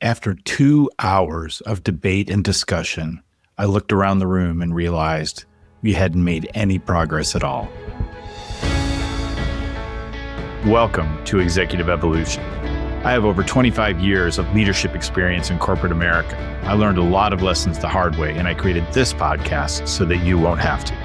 After 2 hours of debate and discussion, I looked around the room and realized we hadn't made any progress at all. Welcome to Executive Evolution. I have over 25 years of leadership experience in corporate America. I learned a lot of lessons the hard way, and I created this podcast so that you won't have to.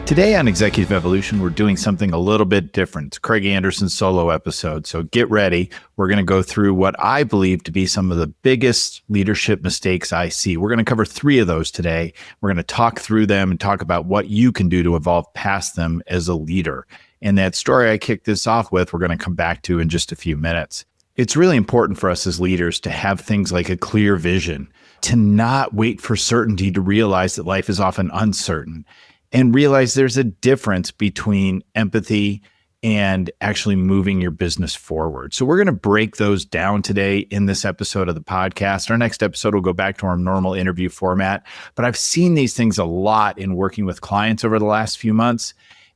Today on Executive Evolution, we're doing something a little bit different. It's Craig Anderson's solo episode, so get ready. We're going to go through what I believe to be some of the biggest leadership mistakes I see. We're going to cover 3 of those today. We're going to talk through them and talk about what you can do to evolve past them as a leader. And that story I kicked this off with, we're going to come back to in just a few minutes. It's really important for us as leaders to have things like a clear vision, to not wait for certainty, to realize that life is often uncertain, and realize there's a difference between empathy and actually moving your business forward. So we're going to break those down today in this episode of the podcast. Our next episode will go back to our normal interview format, but I've seen these things a lot in working with clients over the last few months.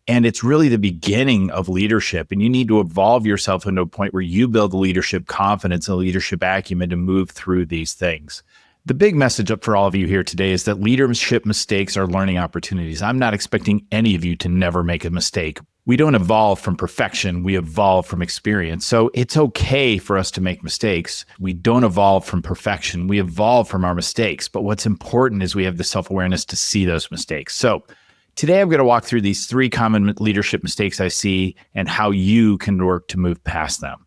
And it's really the beginning of leadership. And you need to evolve yourself into a point where you build the leadership confidence and leadership acumen to move through these things. The big message up for all of you here today is that leadership mistakes are learning opportunities. I'm not expecting any of you to never make a mistake. We don't evolve from perfection. We evolve from experience. So it's okay for us to make mistakes. We don't evolve from perfection. We evolve from our mistakes. But what's important is we have the self-awareness to see those mistakes. So today I'm going to walk through these 3 common leadership mistakes I see and how you can work to move past them.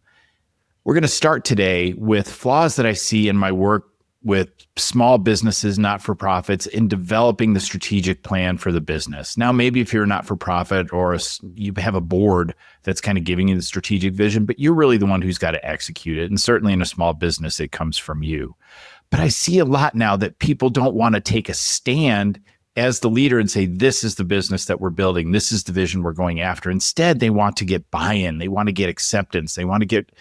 We're going to start today with flaws that I see in my work with small businesses, not-for-profits, in developing the strategic plan for the business. Now, maybe if you're a not-for-profit or you have a board that's kind of giving you the strategic vision, but you're really the one who's got to execute it. And certainly in a small business, it comes from you. But I see a lot now that people don't want to take a stand as the leader and say, this is the business that we're building. This is the vision we're going after. Instead, they want to get buy-in. They want to get acceptance. They want to get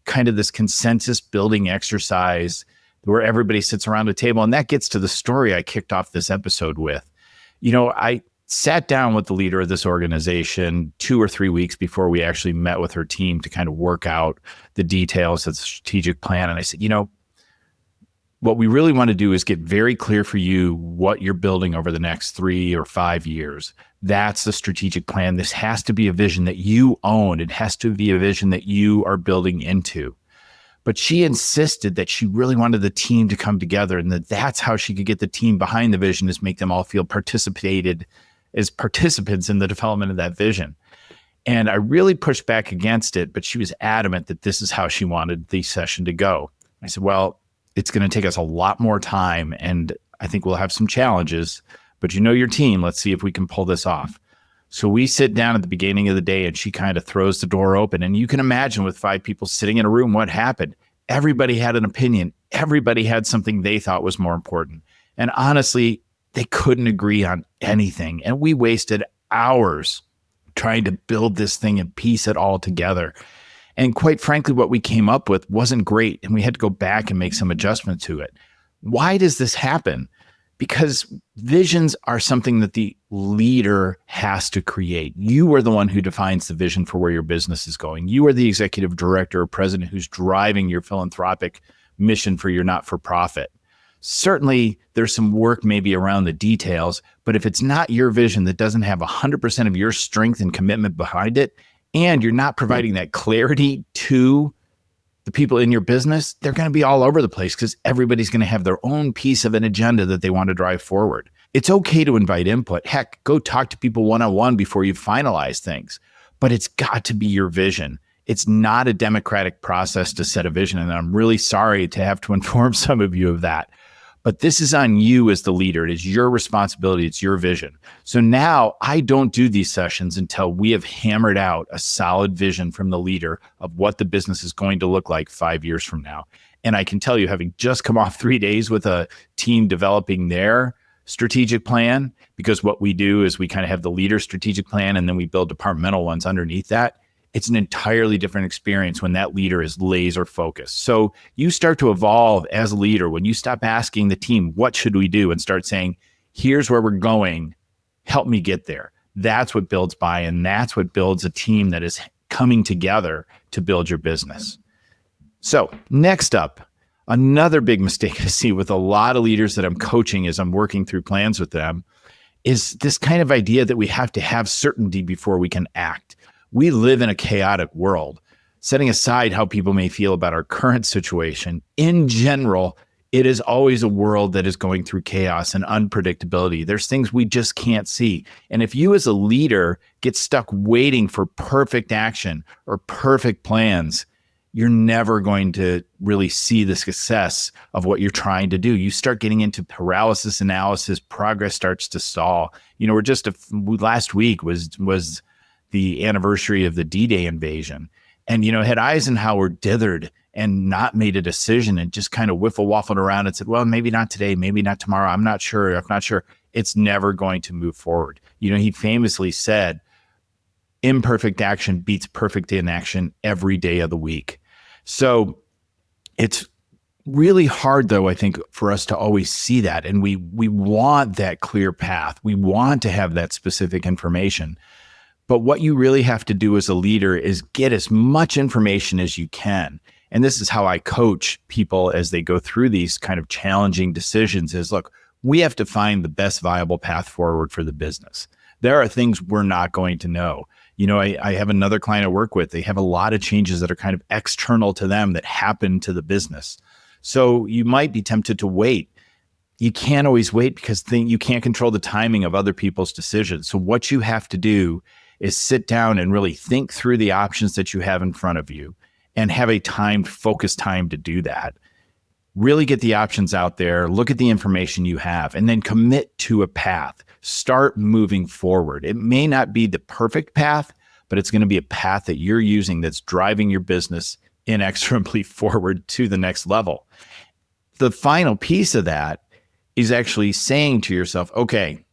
kind of this consensus building exercise where everybody sits around a table. And that gets to the story I kicked off this episode with. You know, I sat down with the leader of this organization 2 or 3 weeks before we actually met with her team to kind of work out the details of the strategic plan. And I said, you know, what we really want to do is get very clear for you what you're building over the next 3 or 5 years. That's the strategic plan. This has to be a vision that you own. It has to be a vision that you are building into. But she insisted that she really wanted the team to come together and that that's how she could get the team behind the vision, is make them all feel participated as participants in the development of that vision. And I really pushed back against it, but she was adamant that this is how she wanted the session to go. I said, well, it's going to take us a lot more time and I think we'll have some challenges, but you know your team, let's see if we can pull this off. So we sit down at the beginning of the day and she kind of throws the door open. And you can imagine with 5 people sitting in a room, what happened. Everybody had an opinion. Everybody had something they thought was more important. And honestly, they couldn't agree on anything. And we wasted hours trying to build this thing and piece it all together. And quite frankly, what we came up with wasn't great. And we had to go back and make some adjustments to it. Why does this happen? Because visions are something that the leader has to create. You are the one who defines the vision for where your business is going. You are the executive director or president who's driving your philanthropic mission for your not-for-profit. Certainly, there's some work maybe around the details, but if it's not your vision that doesn't have 100% of your strength and commitment behind it, and you're not providing that clarity to the people in your business, they're going to be all over the place because everybody's going to have their own piece of an agenda that they want to drive forward. It's okay to invite input. Heck, go talk to people one-on-one before you finalize things, but it's got to be your vision. It's not a democratic process to set a vision. And I'm really sorry to have to inform some of you of that. But this is on you as the leader. It is your responsibility. It's your vision. So now I don't do these sessions until we have hammered out a solid vision from the leader of what the business is going to look like 5 years from now. And I can tell you, having just come off 3 days with a team developing their strategic plan, because what we do is we kind of have the leader strategic plan and then we build departmental ones underneath that. It's an entirely different experience when that leader is laser focused. So you start to evolve as a leader when you stop asking the team, what should we do? And start saying, here's where we're going. Help me get there. That's what builds buy-in. That's what builds a team that is coming together to build your business. So next up, another big mistake I see with a lot of leaders that I'm coaching as I'm working through plans with them is this kind of idea that we have to have certainty before we can act. We live in a chaotic world. Setting aside how people may feel about our current situation, in general, it is always a world that is going through chaos and unpredictability. There's things we just can't see. And if you as a leader get stuck waiting for perfect action or perfect plans, you're never going to really see the success of what you're trying to do. You start getting into paralysis analysis, progress starts to stall. We're just last week was the anniversary of the D-Day invasion. And, had Eisenhower dithered and not made a decision and just kind of waffled around and said, well, maybe not today, maybe not tomorrow. I'm not sure. It's never going to move forward. He famously said, imperfect action beats perfect inaction every day of the week. So it's really hard, though, I think, for us to always see that. And we want that clear path. We want to have that specific information. But what you really have to do as a leader is get as much information as you can. And this is how I coach people as they go through these kind of challenging decisions is, look, we have to find the best viable path forward for the business. There are things we're not going to know. I have another client I work with. They have a lot of changes that are kind of external to them that happen to the business. So you might be tempted to wait. You can't always wait because you can't control the timing of other people's decisions. So what you have to do is sit down and really think through the options that you have in front of you and have a focused time to do that. Really get the options out there, look at the information you have, and then commit to a path. Start moving forward. It may not be the perfect path, but it's going to be a path that you're using that's driving your business inexorably forward to the next level. The final piece of that is actually saying to yourself, okay,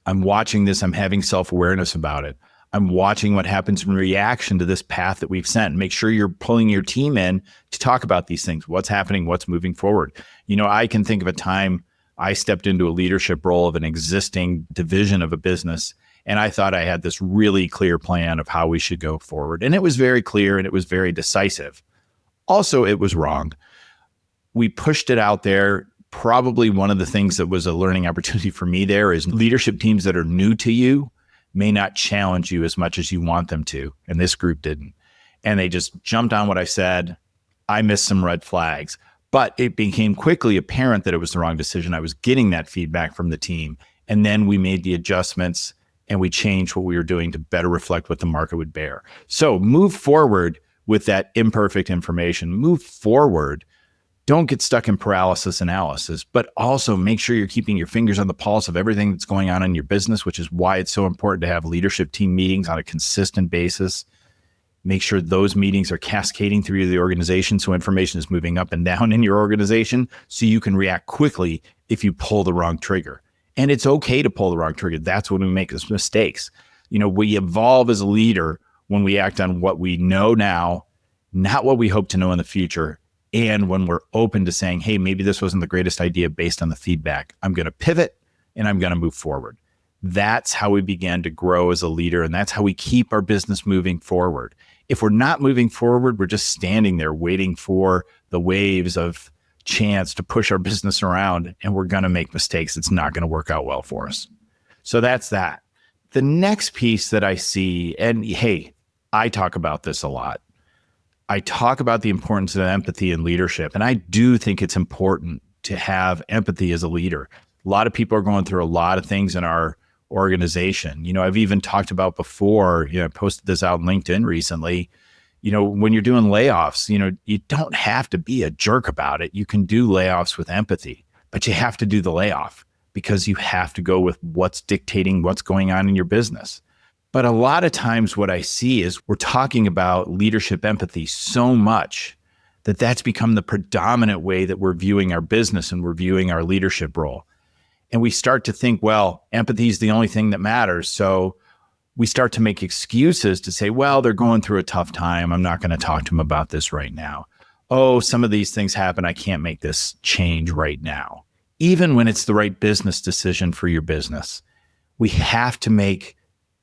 I'm watching this. I'm having self-awareness about it. I'm watching what happens in reaction to this path that we've sent. Make sure you're pulling your team in to talk about these things. What's happening? What's moving forward? I can think of a time I stepped into a leadership role of an existing division of a business, and I thought I had this really clear plan of how we should go forward. And it was very clear and it was very decisive. Also, it was wrong. We pushed it out there. Probably one of the things that was a learning opportunity for me there is leadership teams that are new to you may not challenge you as much as you want them to. And this group didn't. And they just jumped on what I said. I missed some red flags, but it became quickly apparent that it was the wrong decision. I was getting that feedback from the team. And then we made the adjustments and we changed what we were doing to better reflect what the market would bear. So move forward with that imperfect information. Move forward. Don't get stuck in paralysis analysis, but also make sure you're keeping your fingers on the pulse of everything that's going on in your business, which is why it's so important to have leadership team meetings on a consistent basis. Make sure those meetings are cascading through the organization so information is moving up and down in your organization so you can react quickly if you pull the wrong trigger. And it's okay to pull the wrong trigger. That's when we make those mistakes. We evolve as a leader when we act on what we know now, not what we hope to know in the future. And when we're open to saying, hey, maybe this wasn't the greatest idea based on the feedback, I'm going to pivot and I'm going to move forward. That's how we began to grow as a leader. And that's how we keep our business moving forward. If we're not moving forward, we're just standing there waiting for the waves of chance to push our business around, and we're going to make mistakes. It's not going to work out well for us. So that's that. The next piece that I see, and hey, I talk about this a lot. I talk about the importance of empathy in leadership, and I do think it's important to have empathy as a leader. A lot of people are going through a lot of things in our organization. I've even talked about before, I posted this out on LinkedIn recently, when you're doing layoffs, you don't have to be a jerk about it. You can do layoffs with empathy, but you have to do the layoff because you have to go with what's dictating what's going on in your business. But a lot of times what I see is we're talking about leadership empathy so much that that's become the predominant way that we're viewing our business and we're viewing our leadership role. And we start to think, well, empathy is the only thing that matters. So we start to make excuses to say, well, they're going through a tough time. I'm not going to talk to them about this right now. Oh, some of these things happen. I can't make this change right now. Even when it's the right business decision for your business, we have to make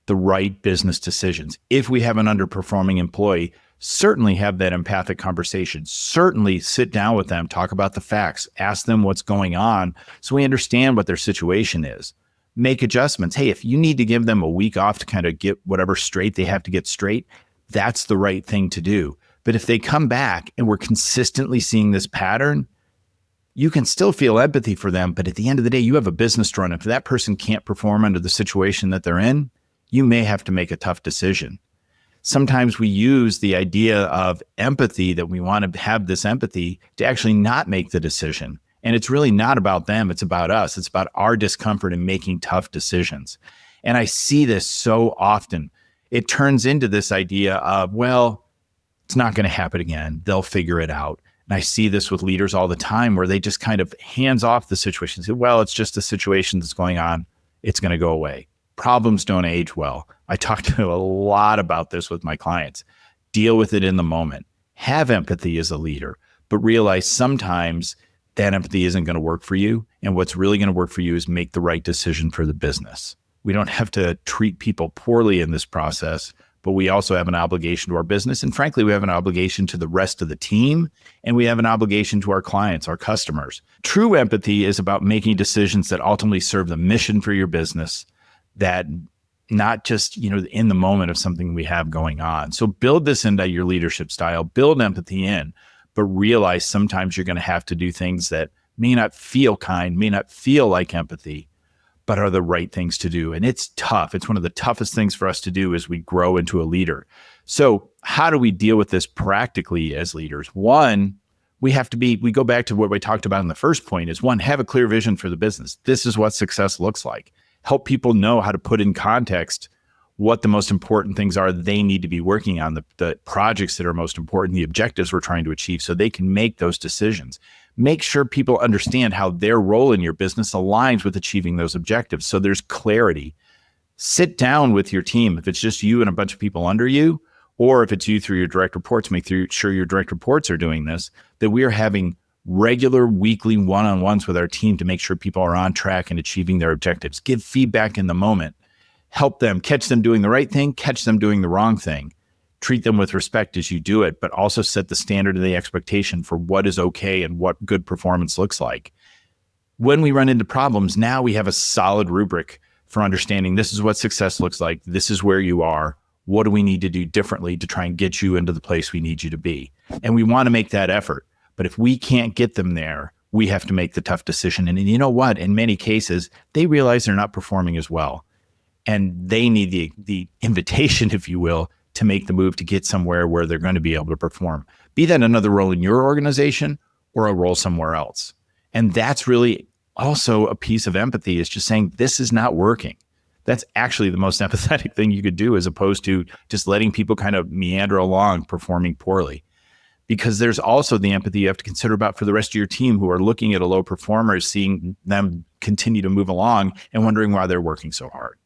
the right business decisions. If we have an underperforming employee, certainly have that empathic conversation. Certainly sit down with them, talk about the facts, ask them what's going on so we understand what their situation is. Make adjustments. Hey, if you need to give them a week off to kind of get whatever straight they have to get straight, that's the right thing to do. But if they come back and we're consistently seeing this pattern, you can still feel empathy for them. But at the end of the day, you have a business to run. If that person can't perform under the situation that they're in, you may have to make a tough decision. Sometimes we use the idea of empathy, that we want to have this empathy, to actually not make the decision. And it's really not about them. It's about us. It's about our discomfort in making tough decisions. And I see this so often. It turns into this idea of, well, it's not going to happen again. They'll figure it out. And I see this with leaders all the time where they just kind of hands off the situation. Say, well, it's just a situation that's going on. It's going to go away. Problems don't age well. I talk to a lot about this with my clients. Deal with it in the moment. Have empathy as a leader, but realize sometimes that empathy isn't going to work for you. And what's really going to work for you is make the right decision for the business. We don't have to treat people poorly in this process, but we also have an obligation to our business. And frankly, we have an obligation to the rest of the team, and we have an obligation to our clients, our customers. True empathy is about making decisions that ultimately serve the mission for your business, that not just, in the moment of something we have going on. So build this into your leadership style, build empathy in, but realize sometimes you're going to have to do things that may not feel kind, may not feel like empathy, but are the right things to do. And it's tough. It's one of the toughest things for us to do as we grow into a leader. So how do we deal with this practically as leaders? One, we go back to what we talked about in the first point, is one, have a clear vision for the business. This is what success looks like. Help people know how to put in context what the most important things are they need to be working on, the projects that are most important, the objectives we're trying to achieve, so they can make those decisions. Make sure people understand how their role in your business aligns with achieving those objectives, so there's clarity. Sit down with your team. If it's just you and a bunch of people under you, or if it's you through your direct reports, make sure your direct reports are doing this, that we are having regular weekly one-on-ones with our team to make sure people are on track and achieving their objectives. Give feedback in the moment. Help them, catch them doing the right thing, catch them doing the wrong thing. Treat them with respect as you do it, but also set the standard and the expectation for what is okay and what good performance looks like. When we run into problems, now we have a solid rubric for understanding this is what success looks like. This is where you are. What do we need to do differently to try and get you into the place we need you to be? And we want to make that effort. But if we can't get them there, we have to make the tough decision. And you know what? In many cases, they realize they're not performing as well. And they need the invitation, if you will, to make the move to get somewhere where they're going to be able to perform. Be that another role in your organization or a role somewhere else. And that's really also a piece of empathy, is just saying, this is not working. That's actually the most empathetic thing you could do, as opposed to just letting people kind of meander along performing poorly. Because there's also the empathy you have to consider about for the rest of your team who are looking at a low performer, seeing them continue to move along and wondering why they're working so hard.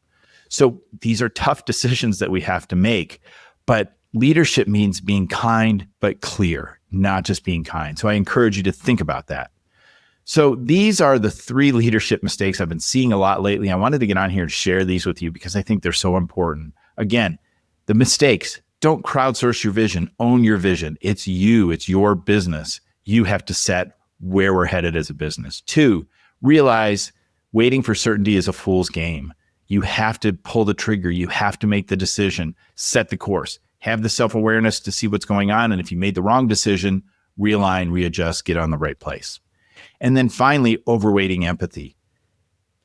So these are tough decisions that we have to make, but leadership means being kind, but clear, not just being kind. So I encourage you to think about that. So these are the 3 leadership mistakes I've been seeing a lot lately. I wanted to get on here and share these with you because I think they're so important. Again, the mistakes. Don't crowdsource your vision. Own your vision. It's you. It's your business. You have to set where we're headed as a business. 2, realize waiting for certainty is a fool's game. You have to pull the trigger. You have to make the decision, set the course, have the self-awareness to see what's going on. And if you made the wrong decision, realign, readjust, get on the right place. And then finally, overweighting empathy.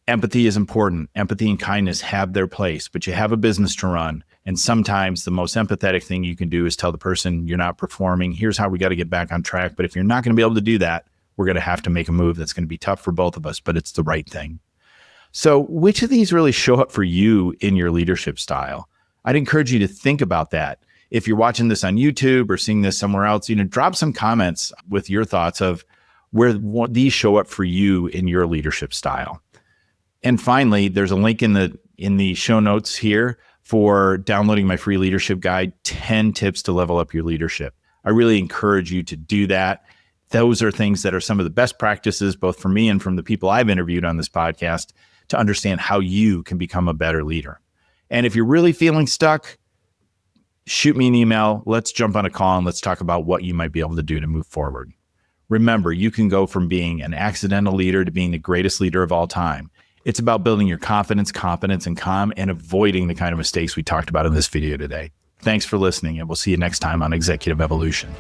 Empathy is important. Empathy and kindness have their place, but you have a business to run. And sometimes the most empathetic thing you can do is tell the person you're not performing. Here's how we got to get back on track. But if you're not going to be able to do that, we're going to have to make a move that's going to be tough for both of us, but it's the right thing. So which of these really show up for you in your leadership style? I'd encourage you to think about that. If you're watching this on YouTube or seeing this somewhere else, drop some comments with your thoughts of where these show up for you in your leadership style. And finally, there's a link in the show notes here for downloading my free leadership guide, 10 tips to level up your leadership. I really encourage you to do that. Those are things that are some of the best practices, both for me and from the people I've interviewed on this podcast, to understand how you can become a better leader. And if you're really feeling stuck, shoot me an email. Let's jump on a call and let's talk about what you might be able to do to move forward. Remember, you can go from being an accidental leader to being the greatest leader of all time. It's about building your confidence, competence, and calm and avoiding the kind of mistakes we talked about in this video today. Thanks for listening, and we'll see you next time on Executive Evolution.